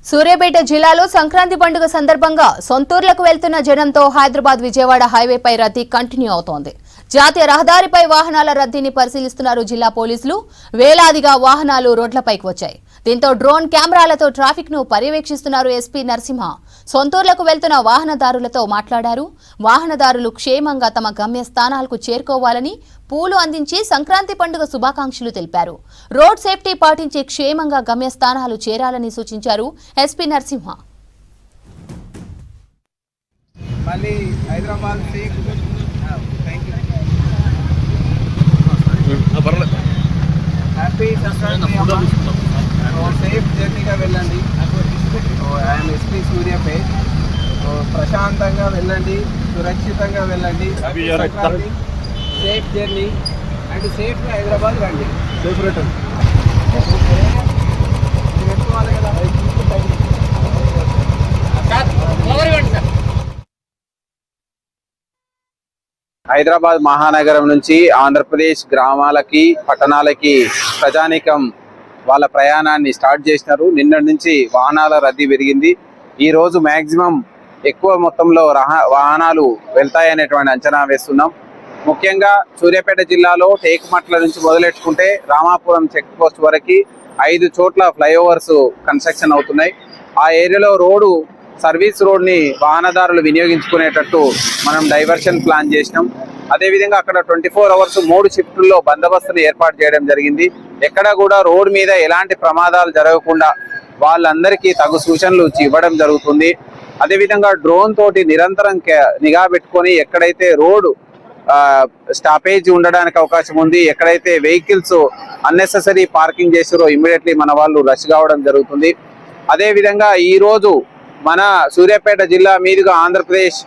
సూర్యాపేట జిల్లాలో సంక్రాంతి పండుగ సందర్భంగా సొంతూర్లకు వెళ్తున్న జనంతో హైదరాబాద్ విజయవాడ హైవేపై రద్దీ కంటిన్యూ అవుతోంది. జాతీయ రహదారిపై వాహనాల రద్దీని పరిశీలిస్తున్నారు జిల్లా పోలీసులు. వేలాదిగా వాహనాలు రోడ్లపైకి వచ్చాయి. దీంతో డ్రోన్ కెమెరాలతో ట్రాఫిక్ ను పర్యవేక్షిస్తున్నారు ఎస్పీ నరసింహ. సొంతూర్లకు వెళ్తున్న వాహనదారులతో మాట్లాడారు. వాహనదారులు క్షేమంగా తమ గమ్యస్థానాలకు చేరుకోవాలని పూలు అందించి సంక్రాంతి పండుగ శుభాకాంక్షలు తెలిపారు. రోడ్ సేఫ్టీ పాటించి క్షేమంగా గమ్యస్థానాలు చేరాలని సూచించారు SP Narasimha. Happy Sankranti, safe జర్నీగా వెళ్ళండి. I'm SP Suryapet. ప్రశాంతంగా వెళ్ళండి, సురక్షితంగా వెళ్ళండి. సేఫ్ జర్నీ అండ్ సేఫ్గా హైదరాబాద్ రండి. Safe return. హైదరాబాద్ మహానగరం నుంచి ఆంధ్రప్రదేశ్ గ్రామాలకి పట్టణాలకి ప్రజానీకం వాళ్ళ ప్రయాణాన్ని స్టార్ట్ చేసినారు. నిన్నటి నుంచి వాహనాల రద్దీ పెరిగింది. ఈ రోజు మ్యాక్సిమం ఎక్కువ మొత్తంలో వాహనాలు వెళ్తాయనేటువంటి అంచనా వేస్తున్నాం. ముఖ్యంగా సూర్యాపేట జిల్లాలో టేకుమట్ల నుంచి మొదలెట్టుకుంటే రామాపురం చెక్ పోస్ట్ వరకు 5 చోట్ల ఫ్లైఓవర్స్ కన్స్ట్రక్షన్ అవుతున్నాయి. ఆ ఏరియాలో రోడ్డు సర్వీస్ రోడ్ని వాహనదారులు వినియోగించుకునేటట్టు మనం డైవర్షన్ ప్లాన్ చేసినాం. అదేవిధంగా అక్కడ 24 అవర్స్ 3 షిఫ్టుల్లో బందోబస్తును ఏర్పాటు చేయడం జరిగింది. ఎక్కడ కూడా రోడ్డు మీద ఎలాంటి ప్రమాదాలు జరగకుండా వాళ్ళందరికీ తగు సూచనలు ఇవ్వడం జరుగుతుంది. అదేవిధంగా డ్రోన్ తోటి నిరంతరం నిఘా పెట్టుకొని ఎక్కడైతే రోడ్డు స్టాపేజ్ ఉండడానికి అవకాశం ఉంది, ఎక్కడైతే వెహికల్స్ అన్నెసెసరీ పార్కింగ్ చేసారో ఇమ్మీడియట్లీ మన వాళ్ళు రష్ కావడం జరుగుతుంది. అదేవిధంగా ఈరోజు మన సూర్యాపేట జిల్లా మీదుగా ఆంధ్రప్రదేశ్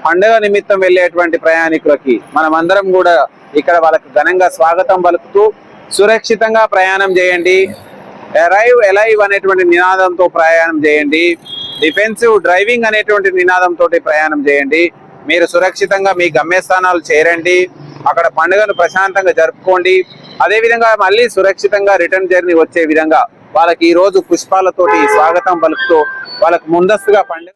పండుగ నిమిత్తం వెళ్ళేటువంటి ప్రయాణికులకి మనమందరం కూడా ఇక్కడ వాళ్ళకి ఘనంగా స్వాగతం పలుకుతూ సురక్షితంగా ప్రయాణం చేయండి, అరైవ్ ఎలైవ్ అనేటువంటి నినాదంతో ప్రయాణం చేయండి, డిఫెన్సివ్ డ్రైవింగ్ అనేటువంటి నినాదంతో ప్రయాణం చేయండి. మీరు సురక్షితంగా మీ గమ్యస్థానాలు చేరండి, అక్కడ పండుగను ప్రశాంతంగా జరుపుకోండి. అదేవిధంగా మళ్ళీ సురక్షితంగా రిటర్న్ జర్నీ వచ్చే విధంగా వాళ్ళకి ఈ రోజు పుష్పాలతోటి స్వాగతం పలుకుతూ వాళ్ళకు ముందస్తుగా పండుగ